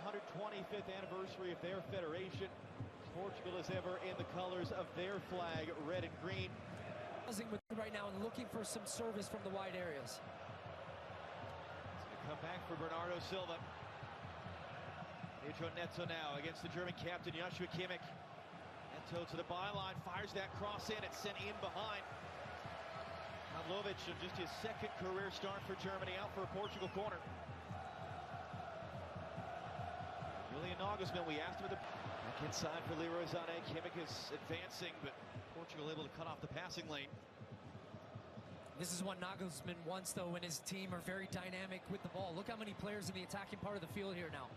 125th anniversary of their federation. Portugal is ever in the colors of their flag, red and green. With right now and looking for some service from the wide areas. It's going to come back for Bernardo Silva. Pedro Neto now against the German captain Joshua Kimmich. Neto to the byline, fires that cross in. It's sent in behind. Pavlovic, just his second career start for Germany, out for a Portugal corner. Julian Nagelsmann, we asked him back inside for Leroy Sané. Kimmich is advancing, but Portugal able to cut off the passing lane. This is what Nagelsmann wants, though, when his team are very dynamic with the ball. Look how many players in the attacking part of the field here now.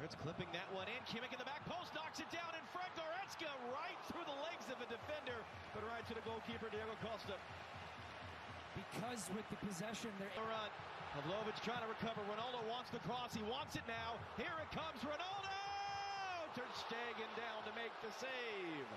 It's clipping that one in. Kimmich in the back post, knocks it down in front. Goretzka right through the legs of a defender, but right to the goalkeeper, Diego Costa. Because with the possession, they're run. Pavlovic trying to recover. Ronaldo wants the cross. He wants it now. Here it comes. Ronaldo! Ter Stegen down to make the save.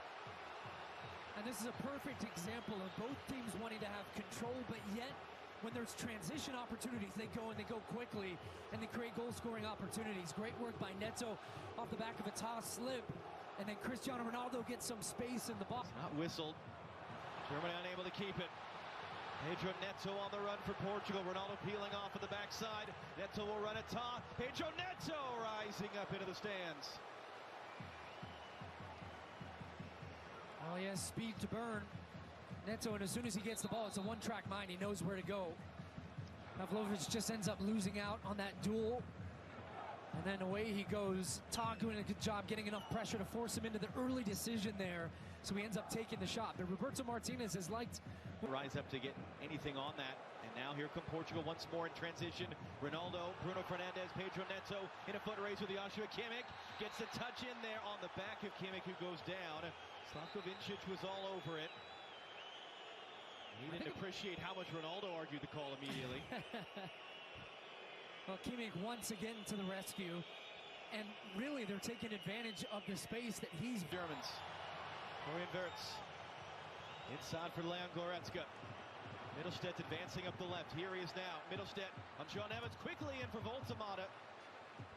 And this is a perfect example of both teams wanting to have control, but yet when there's transition opportunities, they go and they go quickly and they create goal-scoring opportunities. Great work by Neto off the back of a toss slip, and then Cristiano Ronaldo gets some space in the box. Not whistled. Germany unable to keep it. Pedro Neto on the run for Portugal. Ronaldo peeling off at the backside. Neto will run at top. Pedro Neto rising up into the stands. Oh, he has speed to burn. Neto, and as soon as he gets the ball, it's a one-track mind. He knows where to go. Pavlovic just ends up losing out on that duel. And then away he goes. Todd doing a good job getting enough pressure to force him into the early decision there. So he ends up taking the shot. But Roberto Martinez has liked... Rise up to get anything on that. And now here come Portugal once more in transition. Ronaldo, Bruno Fernandes, Pedro Neto in a foot race with Joshua Kimmich. Gets the touch in there on the back of Kimmich, who goes down. Slavko Vincic was all over it. He didn't appreciate how much Ronaldo argued the call immediately. Well, Kimmich once again to the rescue. And really, they're taking advantage of the space that he's... Germans. Florian Wirtz. Inside for Leon Goretzka. Mittelstadt advancing up the left. Here he is now. Mittelstadt on John Evans. Quickly in for Voltemade.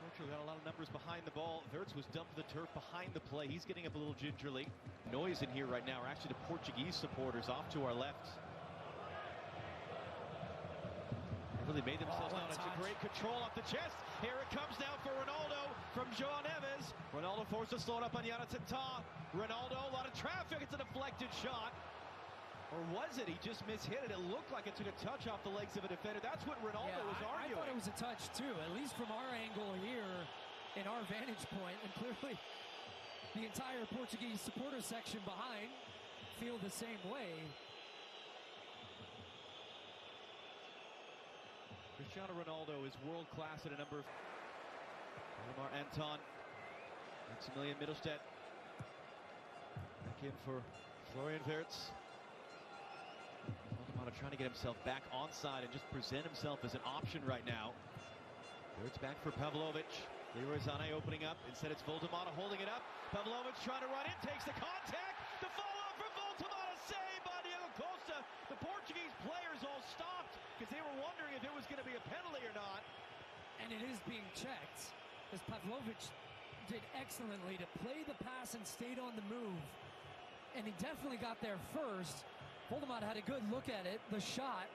Portugal got a lot of numbers behind the ball. Wirtz was dumped to the turf behind the play. He's getting up a little gingerly. Noise in here right now are actually the Portuguese supporters off to our left. They really made themselves known. It's a great control off the chest. Here it comes now for Ronaldo from João Neves. Ronaldo forced to slow it up on Yanatata. Ronaldo, a lot of traffic. It's a deflected shot. Or was it? He just mishit it. It looked like it took a touch off the legs of a defender. That's what Ronaldo was arguing. I thought it was a touch too, at least from our angle here in our vantage point. And clearly the entire Portuguese supporter section behind feel the same way. Cristiano Ronaldo is world-class at a number of... Omar Anton. Maximilian Mittelstadt. Back in for Florian Wirtz. Voltemade trying to get himself back onside and just present himself as an option right now. Wirtz back for Pavlovic. Leroy Sané opening up. Instead it's Voltemade holding it up. Pavlovic trying to run in, takes the contact. The follow-up from Voltemade, saved by Diego Costa. The Portuguese players all stopped because they were wondering if it was going to be a penalty or not. And it is being checked, as Pavlovic did excellently to play the pass and stayed on the move. And he definitely got there first. Voltemade had a good look at it. The shot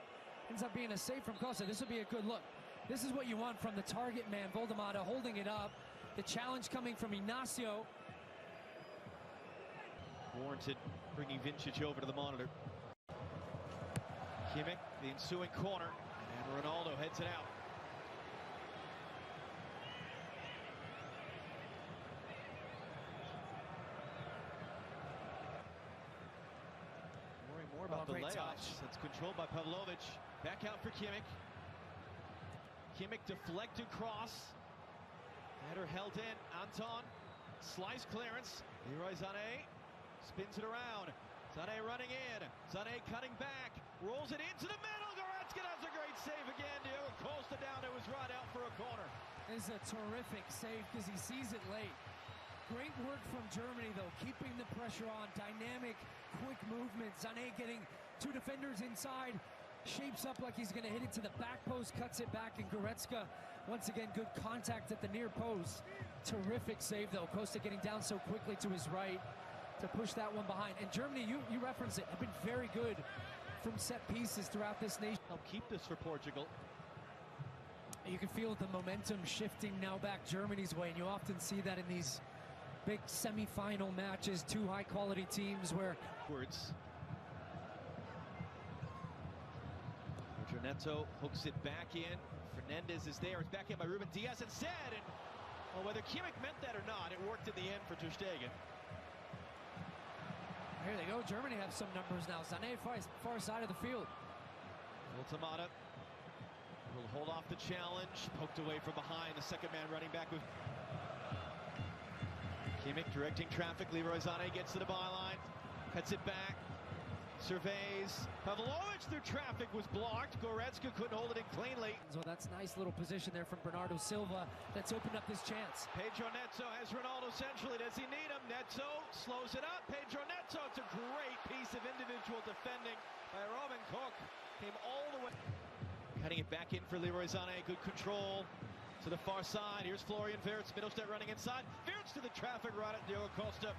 ends up being a save from Costa. This would be a good look. This is what you want from the target man, Voltemade holding it up. The challenge coming from Ignacio. Warranted, bringing Vincic over to the monitor. Kimmich, the ensuing corner, and Ronaldo heads it out. Worrying more about the layoffs. That's controlled by Pavlovic. Back out for Kimmich. Kimmich deflected cross. Header held in. Anton, slice clearance. Leroy Sané spins it around. Sané running in. Sané cutting back. Rolls it into the middle. Goretzka does a great save again. Diego Costa down to his right out for a corner. This is a terrific save because he sees it late. Great work from Germany, though, keeping the pressure on. Dynamic, quick movement. Sané getting two defenders inside. shapes up like he's going to hit it to the back post, cuts it back, and Goretzka, once again, good contact at the near post. Terrific save, though. Costa getting down so quickly to his right to push that one behind. And Germany, you reference it, have been very good from set pieces throughout this nation. I'll keep this for Portugal. You can feel the momentum shifting now back Germany's way, and you often see that in these big semi-final matches, two high-quality teams where... Neto hooks it back in. Fernandez is there. It's back in by Ruben Diaz instead. And well, whether Kimmich meant that or not, it worked in the end for Ter Stegen. Here they go. Germany have some numbers now. Sané far side of the field. Ultimata will hold off the challenge. Poked away from behind. The second man running back with Kimmich directing traffic. Leroy Sané gets to the byline. Cuts it back. Surveys. Pavlovic through traffic was blocked. Goretzka couldn't hold it in cleanly. So that's nice little position there from Bernardo Silva. That's opened up this chance. Pedro Neto has Ronaldo centrally. Does he need him? Neto slows it up. Pedro Neto. It's a great piece of individual defending by Robin Koch. Came all the way. Cutting it back in for Leroy Sané. Good control to the far side. Here's Florian Wirtz. Middlestedt running inside. Wirtz to the traffic right at Diogo Costa.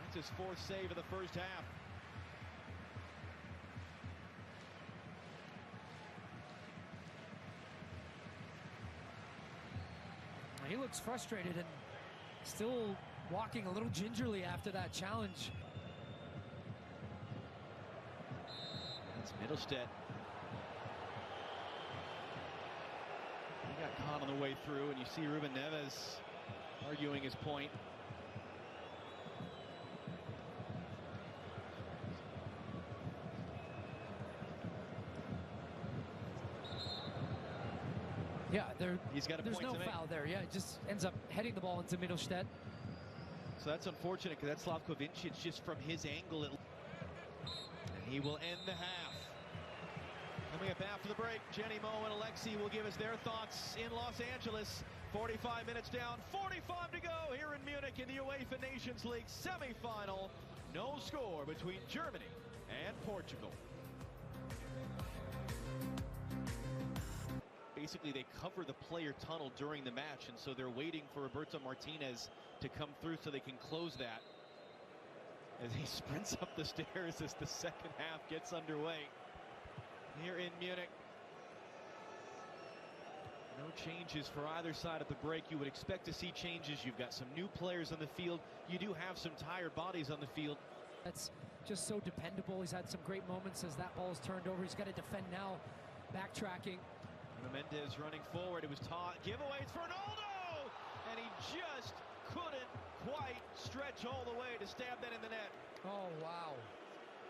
That's his fourth save of the first half. He looks frustrated and still walking a little gingerly after that challenge. That's Middlestedt. He got caught on the way through, and you see Ruben Neves arguing his point. Yeah, he's got a there's point no foul there. Yeah, it just ends up heading the ball into Middlestedt. So that's unfortunate because that's Slavkovic. It's just from his angle. And he will end the half. Coming up after the break, Jenny, Mo, and Alexi will give us their thoughts in Los Angeles. 45 minutes down, 45 to go here in Munich in the UEFA Nations League semi-final. No score between Germany and Portugal. Basically, they cover the player tunnel during the match, and so they're waiting for Roberto Martinez to come through so they can close that. As he sprints up the stairs as the second half gets underway here in Munich. No changes for either side at the break. You would expect to see changes. You've got some new players on the field. You do have some tired bodies on the field. That's just so dependable. He's had some great moments as that ball is turned over. He's got to defend now, backtracking. Mendes running forward. It was taught. Giveaways for Ronaldo! And he just couldn't quite stretch all the way to stab that in the net. Oh, wow.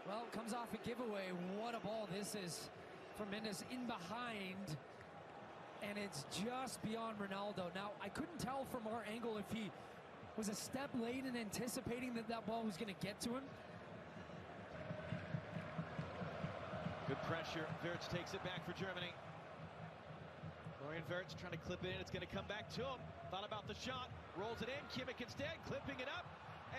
Well, it comes off a giveaway. What a ball this is from Mendes in behind. And it's just beyond Ronaldo. Now, I couldn't tell from our angle if he was a step late in anticipating that that ball was going to get to him. Good pressure. Wirtz takes it back for Germany. Florian Wirtz trying to clip it in. It's going to come back to him. Thought about the shot. Rolls it in. Kimmich instead. Clipping it up.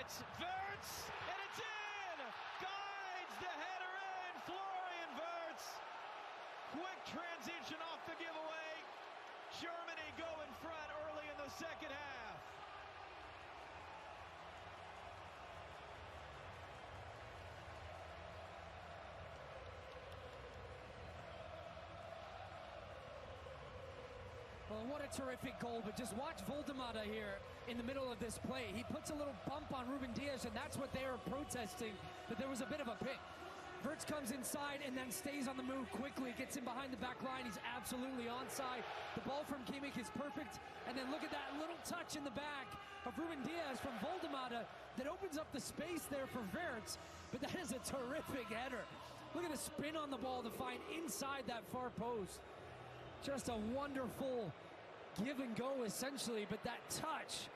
It's Wirtz. And it's in! Guides the header in. Florian Wirtz. Quick transition off the giveaway. Germany go in front early in the second half. Well, what a terrific goal, but just watch Voldemata here in the middle of this play. He puts a little bump on Ruben Diaz, and that's what they are protesting, that there was a bit of a pick. Wirtz comes inside and then stays on the move quickly, gets in behind the back line. He's absolutely onside. The ball from Kimmich is perfect, and then look at that little touch in the back of Ruben Diaz from Voldemata that opens up the space there for Wirtz, but that is a terrific header. Look at the spin on the ball to find inside that far post. Just a wonderful give and go, essentially, but that touch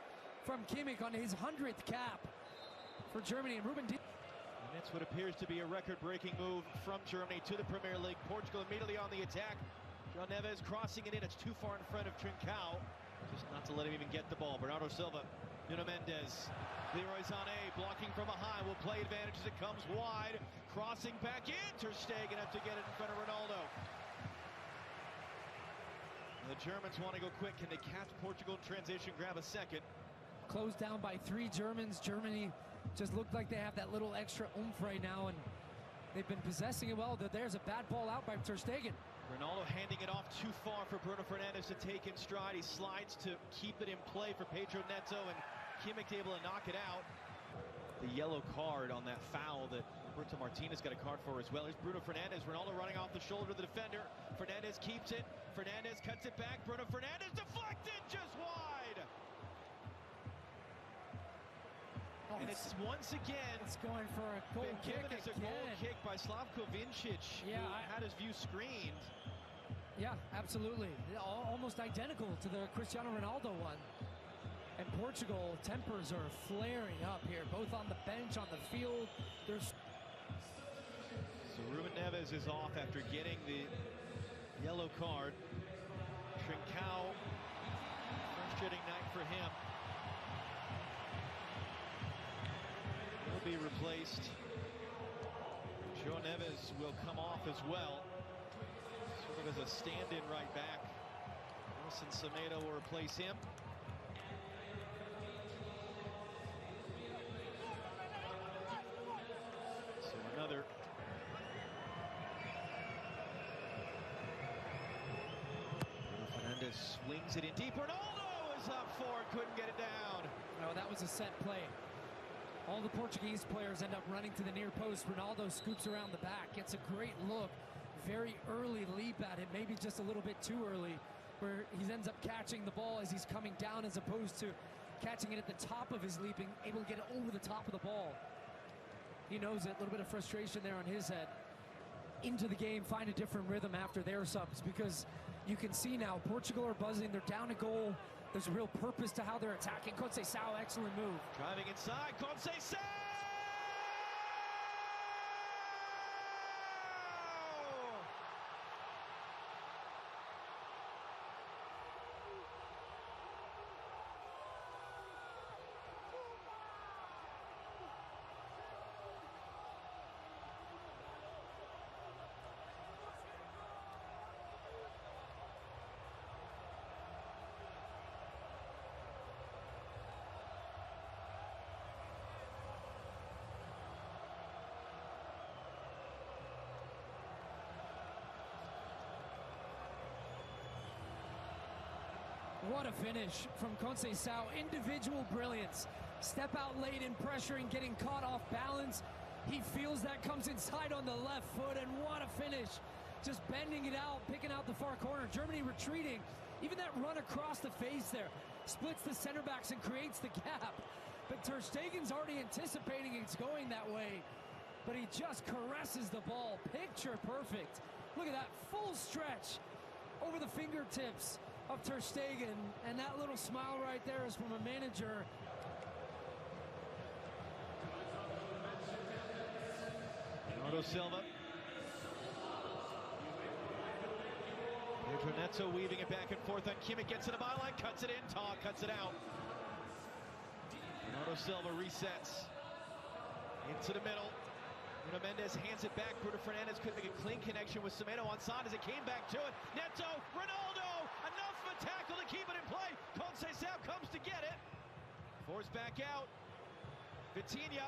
from Kimmich on his 100th cap for Germany. And Ruben Diaz. And that's what appears to be a record-breaking move from Germany to the Premier League. Portugal immediately on the attack. João Neves crossing it in. It's too far in front of Trincao. Just not to let him even get the ball. Bernardo Silva Nuno Mendes, Leroy Sané blocking from behind, will play advantage as it comes wide, crossing back in, Ter Stegen have to get it in front of Ronaldo. The Germans want to go quick. Can they catch Portugal in transition, grab a second? Closed down by 3 Germans. Germany just looked like they have that little extra oomph right now, and they've been possessing it well. There's a bad ball out by Ter Stegen. Ronaldo handing it off too far for Bruno Fernandes to take in stride. He slides to keep it in play for Pedro Neto, and Kimmich able to knock it out. The yellow card on that foul that Roberto Martinez got a card for as well. Here's Bruno Fernandes. Ronaldo running off the shoulder of the defender. Fernandes keeps it. Fernandes cuts it back. Bruno Fernandes deflected just wide. Oh, and it's once again, it's going for a goal kick given as a goal kick by Slavko Vincic, yeah, who had his view screened. Yeah, absolutely. Almost identical to the Cristiano Ronaldo one. And Portugal, tempers are flaring up here, both on the bench, on the field. So Ruben Neves is off after getting the yellow card. Trincao, frustrating night for him. Will be replaced. Joe Neves will come off as well, sort of as a stand-in right back. Nelson Semedo will replace him. So another Fernandes swings it in deep. Ronaldo is up for it, couldn't get it down. No, that was a set play. All the Portuguese players end up running to the near post. Ronaldo scoops around the back, gets a great look. Very early leap at it, maybe just a little bit too early, where he ends up catching the ball as he's coming down as opposed to catching it at the top of his leaping, able to get it over the top of the ball. He knows it, a little bit of frustration there on his head. Into the game, find a different rhythm after their subs, because you can see now Portugal are buzzing, they're down a goal. There's a real purpose to how they're attacking. Conceição, excellent move. Driving inside, Conceição! What a finish from Conceição. Individual brilliance. Step out late in pressuring, getting caught off balance. He feels that, comes inside on the left foot, and what a finish. Just bending it out, picking out the far corner. Germany retreating. Even that run across the face there splits the center backs and creates the gap. But Ter Stegen's already anticipating it's going that way. But he just caresses the ball. Picture perfect. Look at that full stretch over the fingertips of Ter Stegen, and that little smile right there is from a manager. Bernardo Silva. Pedro Neto weaving it back and forth on Kimmich, gets to the byline, cuts it in, Tah cuts it out. Bernardo Silva resets into the middle. Nuno Mendes hands it back. Bruno Fernandes could make a clean connection with Semedo onside as it came back to it. Neto, Ronaldo, enough of a tackle to keep it in play. Conceição comes to get it. Forced back out. Vitinha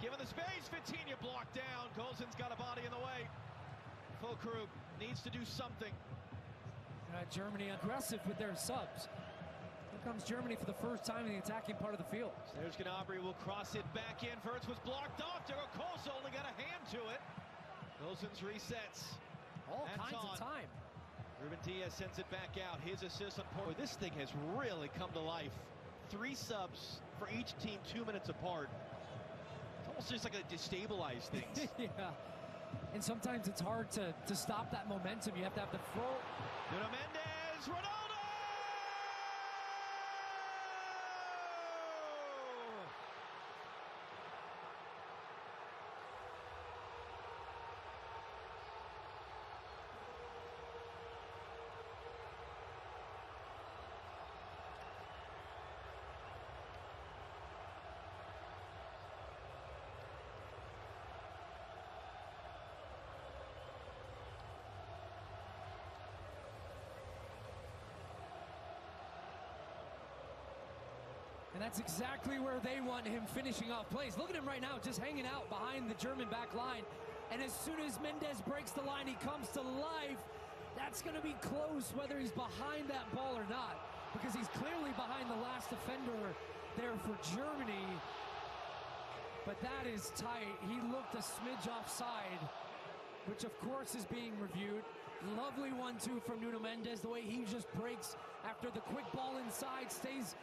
given the space. Vitinha blocked down. Gosens got a body in the way. Fulkrug needs to do something. Germany aggressive with their subs. Here comes Germany for the first time in the attacking part of the field. There's Gnabry, will cross it back in. Wirtz was blocked off. Diego Costa only got a hand to it. Gosens resets. All kinds of time. Ruben Diaz sends it back out. His assist on Portugal. This thing has really come to life. 3 subs for each team, 2 minutes apart. It's almost just like a destabilize things. Yeah. And sometimes it's hard to stop that momentum. You have to have the full. Nuno Mendes, Ronaldo! And that's exactly where they want him finishing off plays. Look at him right now, just hanging out behind the German back line. And as soon as Mendes breaks the line, he comes to life. That's going to be close whether he's behind that ball or not, because he's clearly behind the last defender there for Germany. But that is tight. He looked a smidge offside, which of course is being reviewed. Lovely 1-2 from Nuno Mendes, the way he just breaks after the quick ball inside, stays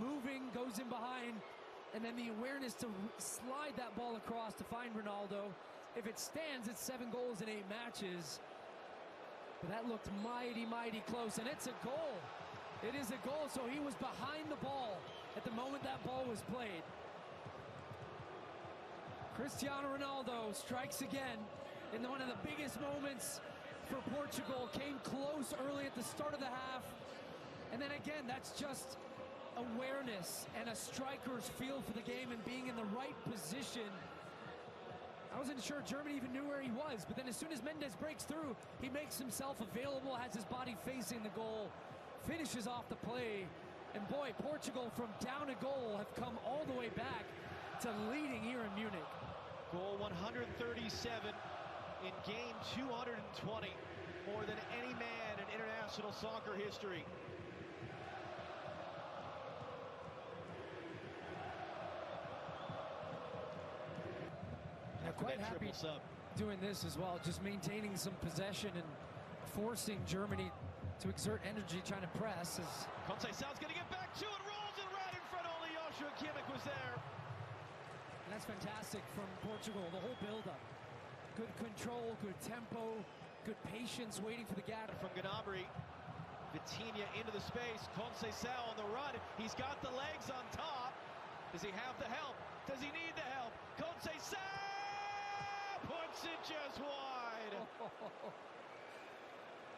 moving, goes in behind, and then the awareness to slide that ball across to find Ronaldo. If it stands, it's 7 goals in 8 matches. But that looked mighty, mighty close, and it's a goal. It is a goal, so he was behind the ball at the moment that ball was played. Cristiano Ronaldo strikes again in one of the biggest moments for Portugal. Came close early at the start of the half. And then again, that's just awareness and a striker's feel for the game and being in the right position. I wasn't sure Germany even knew where he was, but then as soon as Mendes breaks through, he makes himself available, has his body facing the goal, finishes off the play. And boy, Portugal from down a goal have come all the way back to leading here in Munich. Goal 137 in game 220, more than any man in international soccer history. Quite happy doing this as well, just maintaining some possession and forcing Germany to exert energy trying to press. As Conceição's going to get back to it, rolls it right in front, only Joshua Kimmich was there. And that's fantastic from Portugal, the whole build-up. Good control, good tempo, good patience, waiting for the gap. From Gnabry, Vitinha into the space, Conceição on the run, he's got the legs on top. Does he have the help? Does he need the help? Conceição puts it just wide.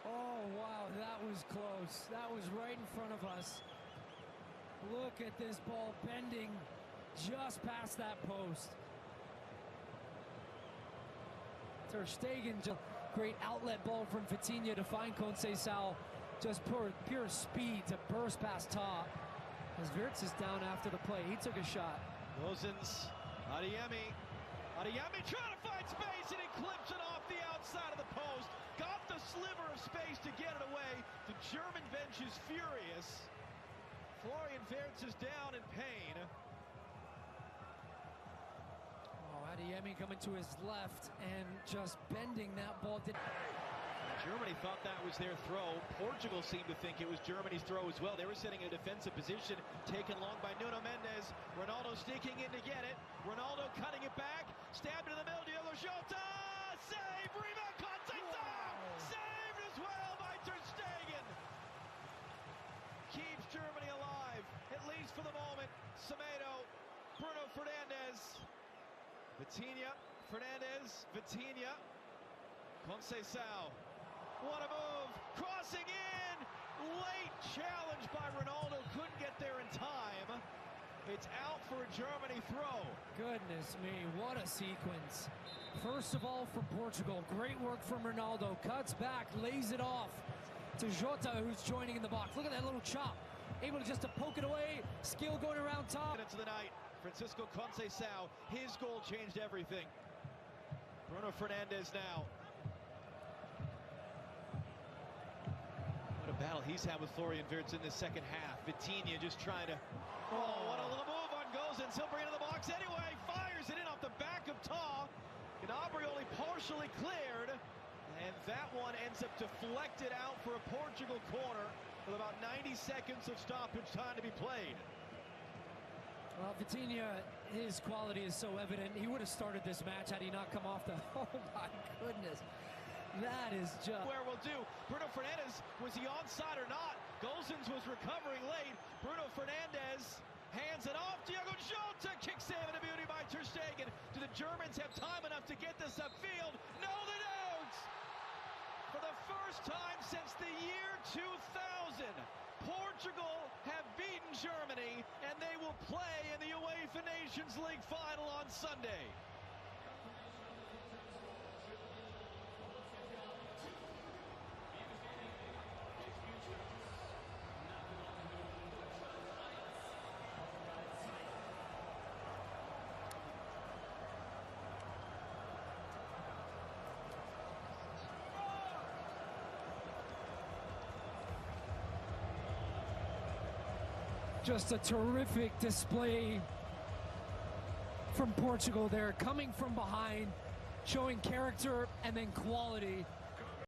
Oh, wow, that was close. That was right in front of us. Look at this ball bending just past that post. Ter Stegen, great outlet ball from Vitinha to find Conceição. Just pure speed to burst past top. As Wirtz is down after the play, he took a shot. Gosens, Adeyemi trying to find space, and he clips it off the outside of the post. Got the sliver of space to get it away. The German bench is furious. Florian Wirtz is down in pain. Oh, Adeyemi coming to his left and just bending that ball. Germany thought that was their throw. Portugal seemed to think it was Germany's throw as well. They were sitting in a defensive position, taken long by Nuno Mendes. Ronaldo sneaking in to get it. Ronaldo cutting it back, stabbed in the middle, Diogo Jota! Save! Rebound, Conceição! Saved as well by Ter Stegen! Keeps Germany alive, at least for the moment. Semedo, Bruno Fernandes. Vitinha, Fernandes, Vitinha. Conceição. What a move! Crossing in! Late challenge by Ronaldo. Couldn't get there in time. It's out for a Germany throw. Goodness me, what a sequence. First of all from Portugal, great work from Ronaldo. Cuts back, lays it off to Jota, who's joining in the box. Look at that little chop. Able to just to poke it away. Skill going around top. Minutes of the night. Francisco Conceição. His goal changed everything. Bruno Fernandes now. What a battle he's had with Florian Wirtz in the second half. Vitinha just trying to... Oh, what a little move on Gosens. He'll bring it to the box anyway. Fires it in off the back of Taw. Gnabry only partially cleared. And that one ends up deflected out for a Portugal corner with about 90 seconds of stoppage time to be played. Well, Vitinha, his quality is so evident. He would have started this match had he not come off the... Oh, my goodness. That is just... Where we'll do. Bruno Fernandes, was he onside or not? Gosens was recovering late. Bruno Fernandes hands it off. Diogo Jota, kick save and a beauty by Ter Stegen. Do the Germans have time enough to get this upfield? No, they don't! For the first time since the year 2000, Portugal have beaten Germany, and they will play in the UEFA Nations League final on Sunday. Just a terrific display from Portugal there, coming from behind, showing character and then quality.